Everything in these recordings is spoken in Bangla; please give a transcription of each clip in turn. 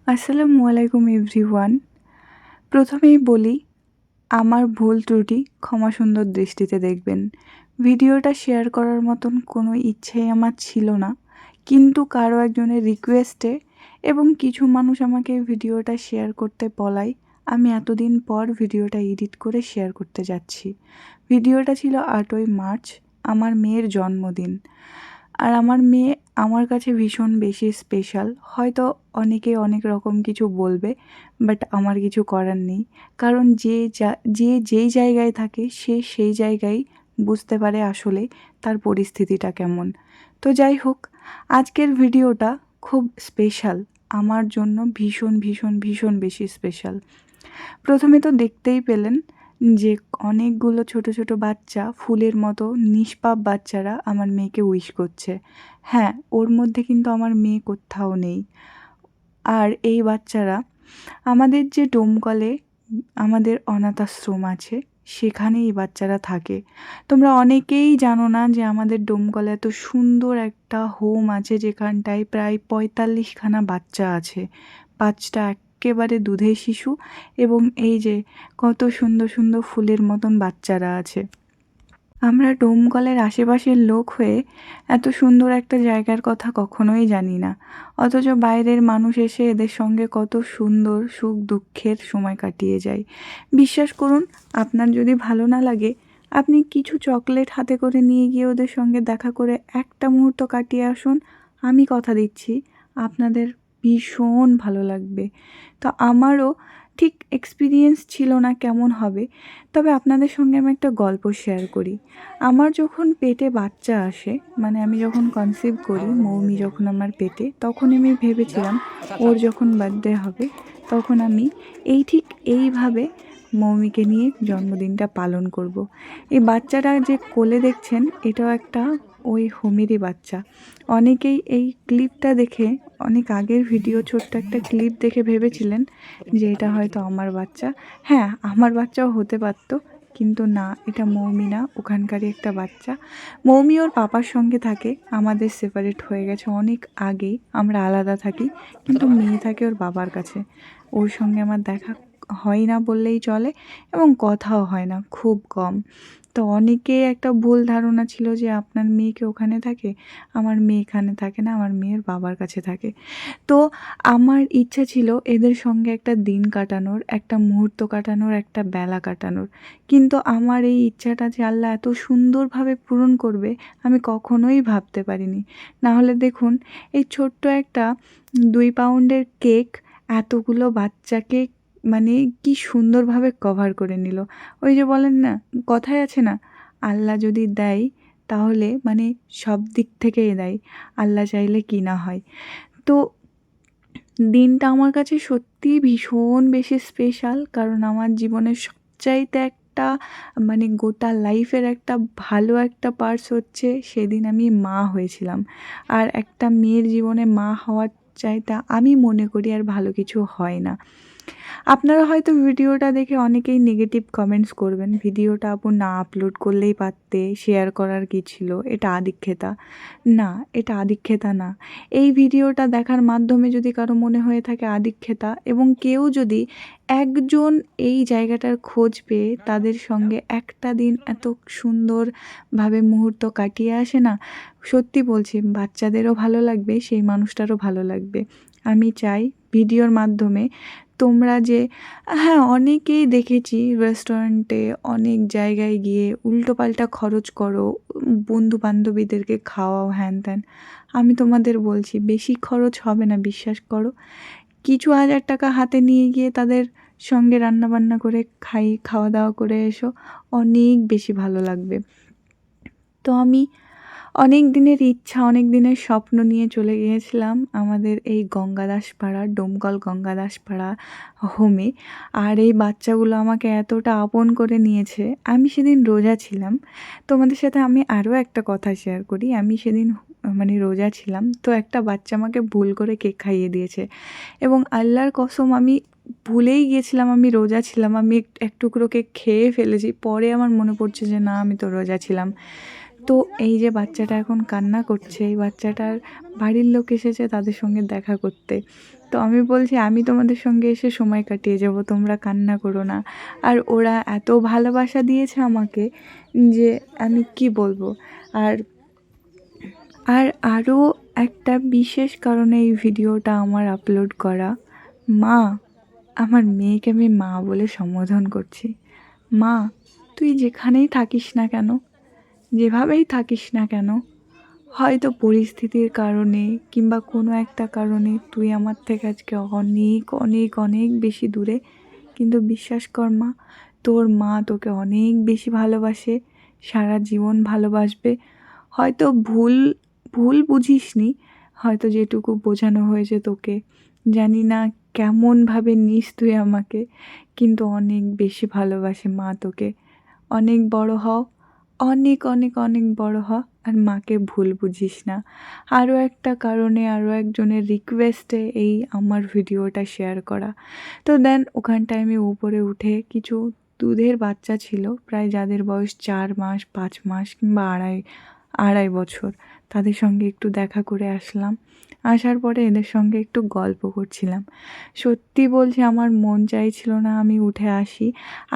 আসসালামু আলাইকুম এভরিওয়ান। প্রথমেই বলি, আমার ভুল ত্রুটি ক্ষমা সুন্দর দৃষ্টিতে দেখবেন। ভিডিওটা শেয়ার করার মতন কোনো ইচ্ছেই আমার ছিল না, কিন্তু কারো একজনের রিকোয়েস্টে এবং কিছু মানুষ আমাকে ভিডিওটা শেয়ার করতে বলায় আমি এতদিন পর ভিডিওটা এডিট করে শেয়ার করতে যাচ্ছি। ভিডিওটা ছিল 8ই মার্চ, আমার মেয়ের জন্মদিন। আর আমার মেয়ে আমার কাছে ভীষণ বেশি স্পেশাল। হয়তো অনেকে অনেক রকম কিছু বলবে, বাট আমার কিছু করার নেই, কারণ যে যেই জায়গায় থাকে সে সেই জায়গায় বুঝতে পারে আসলে তার পরিস্থিতিটা কেমন। তো যাই হোক, আজকের ভিডিওটা খুব স্পেশাল, আমার জন্য ভীষণ ভীষণ ভীষণ বেশি স্পেশাল। প্রথমে তো দেখতেই পেলেন যে অনেকগুলো ছোট ছোট বাচ্চা, ফুলের মতো নিষ্পাপ বাচ্চারা আমার মেয়েকে উইশ করছে। হ্যাঁ, ওর মধ্যে কিন্তু আমার মেয়ে কোথাও নেই। আর এই বাচ্চারা আমাদের যে ডোমকলে আমাদের অনাথ আশ্রম আছে, সেখানে এই বাচ্চারা থাকে। তোমরা অনেকেই জানো না যে আমাদের ডোমকলে এত সুন্দর একটা হোম আছে, যেখানটায় প্রায় 45খানা বাচ্চা আছে। 5টা একেবারে দুধের শিশু এবং এই যে কত সুন্দর সুন্দর ফুলের মতন বাচ্চারা আছে। আমরা ডোমকলের আশেপাশের লোক হয়ে এত সুন্দর একটা জায়গার কথা কখনোই জানি না, অথচ বাইরের মানুষ এসে এদের সঙ্গে কত সুন্দর সুখ দুঃখের সময় কাটিয়ে যায়। বিশ্বাস করুন, আপনার যদি ভালো না লাগে, আপনি কিছু চকলেট হাতে করে নিয়ে গিয়ে ওদের সঙ্গে দেখা করে একটা মুহূর্ত কাটিয়ে আসুন। আমি কথা দিচ্ছি আপনাদের ভীষণ ভালো লাগবে। তো আমারও ঠিক এক্সপিরিয়েন্স ছিল না কেমন হবে, তবে আপনাদের সঙ্গে আমি একটা গল্প শেয়ার করি। আমার যখন পেটে বাচ্চা আসে, মানে আমি যখন কনসিভ করি, মৌমি যখন আমার পেটে, তখন আমি ভেবেছিলাম ওর যখন বার্থডে হবে তখন আমি ঠিক এইভাবে মৌমিকে নিয়ে জন্মদিনটা পালন করব। এই বাচ্চাটা যে কোলে দেখছেন, এটাও একটা ওই হোমেরই বাচ্চা। অনেকেই এই ক্লিপটা দেখে, অনেক আগের ভিডিও ছোট্ট একটা ক্লিপ দেখে ভেবেছিলেন যে এটা হয়তো আমার বাচ্চা। হ্যাঁ, আমার বাচ্চাও হতে পারতো, কিন্তু না, এটা মৌমি না, ওখানকারই একটা বাচ্চা। মৌমি ওর পাপার সঙ্গে থাকে, আমাদের সেপারেট হয়ে গেছে অনেক আগেই, আমরা আলাদা থাকি, কিন্তু মেয়ে থাকে ওর বাবার কাছে। ওর সঙ্গে আমার দেখা হয় না বললেই চলে, এবং কথাও হয় না, খুব কম। তো অনেকেই একটা ভুল ধারণা ছিল যে আপনার মেয়েকে ওখানে থাকে, আমার মেয়ে এখানে থাকে না, আমার মেয়ের বাবার কাছে থাকে। তো আমার ইচ্ছা ছিল এদের সঙ্গে একটা দিন কাটানোর, একটা মুহূর্ত কাটানোর, একটা বেলা কাটানোর, কিন্তু আমার এই ইচ্ছাটা যে আল্লাহ এত সুন্দরভাবে পূরণ করবে আমি কখনোই ভাবতে পারিনি। না হলে দেখুন, এই ছোট্ট একটা 2 পাউন্ডের কেক এতগুলো বাচ্চাকে মানে কি সুন্দরভাবে কভার করে নিল। ওই যে বলেন না, কথায় আছে না, আল্লাহ যদি দেয় তাহলে মানে সব দিক থেকেই দেয়, আল্লাহ চাইলে কি না হয়। তো দিনটা আমার কাছে সত্যিই ভীষণ বেশি স্পেশাল, কারণ আমার জীবনের সবচাইতে একটা মানে গোটা লাইফের একটা ভালো একটা পার্টস হচ্ছে সেদিন আমি মা হয়েছিলাম। আর একটা মেয়ের জীবনে মা হওয়ার চাইতে আমি মনে করি আর ভালো কিছু হয় না। আপনারা হয়তো ভিডিওটা দেখে অনেকেই নেগেটিভ কমেন্টস করবেন, ভিডিওটা আপু না আপলোড করলেই পারতে, শেয়ার করার কী ছিল, এটা আদিক্ষেতা। না, এটা আদিক্ষেতা না। এই ভিডিওটা দেখার মাধ্যমে যদি কারো মনে হয়ে থাকে আদিক্ষেতা, এবং কেউ যদি একজন এই জায়গাটার খোঁজ পেয়ে তাদের সঙ্গে একটা দিন এত সুন্দরভাবে মুহূর্ত কাটিয়ে আসে না, সত্যি বলছি বাচ্চাদেরও ভালো লাগবে, সেই মানুষটারও ভালো লাগবে। আমি চাই ভিডিওর মাধ্যমে তোমরা যে, হ্যাঁ অনেকেই দেখেছি রেস্টুরেন্টে অনেক জায়গায় গিয়ে উল্টোপাল্টা খরচ করো, বন্ধু বান্ধবীদেরকে খাওয়াও, হ্যান ত্যান। আমি তোমাদের বলছি বেশি খরচ হবে না, বিশ্বাস করো। কিছু হাজার টাকা হাতে নিয়ে গিয়ে তাদের সঙ্গে রান্নাবান্না করে খাওয়া দাওয়া করে এসো, অনেক বেশি ভালো লাগবে। তো আমি অনেক দিনের ইচ্ছা, অনেক দিনের স্বপ্ন নিয়ে চলে গিয়েছিলাম আমাদের এই গঙ্গাদাসপাড়া, ডোমকল গঙ্গাদাসপাড়া হোমে। আর এই বাচ্চাগুলো আমাকে এতটা আপন করে নিয়েছে। আমি সেদিন রোজা ছিলাম। তোমাদের সাথে আমি আরও একটা কথা শেয়ার করি। আমি সেদিন মানে রোজা ছিলাম, তো একটা বাচ্চা আমাকে ভুল করে কেক খাইয়ে দিয়েছে, এবং আল্লাহর কসম আমি ভুলেই গিয়েছিলাম আমি রোজা ছিলাম, আমি এক টুকরো কেক খেয়ে ফেলেছি। পরে আমার মনে পড়ছে যে না, আমি তো রোজা ছিলাম। তো এই যে বাচ্চাটা এখন কান্না করছে, এই বাচ্চাটার বাড়ির লোক এসেছে তাদের সঙ্গে দেখা করতে। তো আমি বলছি আমি তোমাদের সঙ্গে এসে সময় কাটিয়ে যাব, তোমরা কান্না করো না। আর ওরা এত ভালোবাসা দিয়েছে আমাকে যে আমি কি বলবো। আর আর আরও একটা বিশেষ কারণে এই ভিডিওটা আমার আপলোড করা, মা, আমার মেয়েকে আমি মা বলে সম্বোধন করছি। মা, তুই যেখানেই থাকিস না কেন, যেভাবেই থাকিস না কেন, হয়তো পরিস্থিতির কারণে কিংবা কোনো একটা কারণে তুই আমার থেকে আজকে অনেক অনেক অনেক বেশি দূরে, কিন্তু বিশ্বাস কর মা, তোর মা তোকে অনেক বেশি ভালোবাসে, সারা জীবন ভালোবাসবে। হয়তো ভুল ভুল বুঝিসনি, হয়তো যেটুকু বোঝানো হয়েছে তোকে, জানি না কেমনভাবে নিস তুই আমাকে, কিন্তু অনেক বেশি ভালোবাসে মা তোকে। অনেক বড় হও, অনেক অনেক অনেক বড় হ, আর মাকে ভুল বুঝিস না। আরও একটা কারণে, আরও একজনের রিকোয়েস্টে এই আমার ভিডিওটা শেয়ার করা। তো দেন ওখানটায় আমি উপরে উঠে কিছু দুধের বাচ্চা ছিল, প্রায় যাদের বয়স 4 মাস, 5 মাস কিংবা আড়াই বছর, তাদের সঙ্গে একটু দেখা করে আসলাম। আসার পরে এদের সঙ্গে একটু গল্প করছিলাম। সত্যি বলছি আমার মন চাইছিল না আমি উঠে আসি,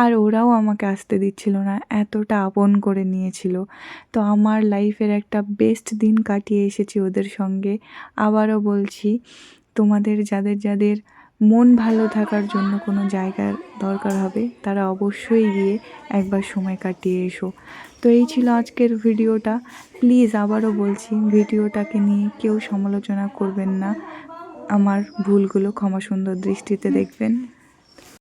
আর ওরাও আমাকে আসতে দিচ্ছিল না, এতটা আপন করে নিয়েছিল। তো আমার লাইফের একটা বেস্ট দিন কাটিয়ে এসেছি ওদের সঙ্গে। আবারও বলছি, তোমাদের যাদের যাদের মন ভালো থাকার জন্য কোনো জায়গার দরকার হবে, তারা অবশ্যই গিয়ে একবার সময় কাটিয়ে এসো। তো এই ছিল আজকের ভিডিওটা। প্লিজ আবারও বলছি, ভিডিওটাকে নিয়ে কেউ সমালোচনা করবেন না, আমার ভুলগুলো ক্ষমা সুন্দর দৃষ্টিতে দেখবেন।